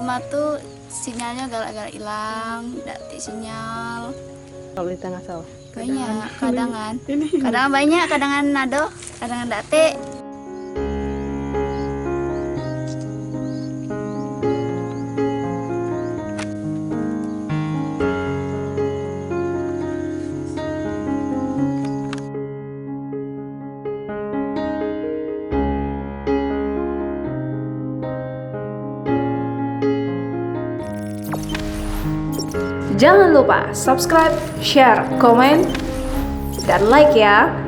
rumah tuh sinyalnya galak-galak hilang, tidak sinyal. Kalau di tengah sawah. Banyak kadangan. Kadangan banyak, kadangan nado, kadangan date. Jangan lupa subscribe, share, komen, dan like ya.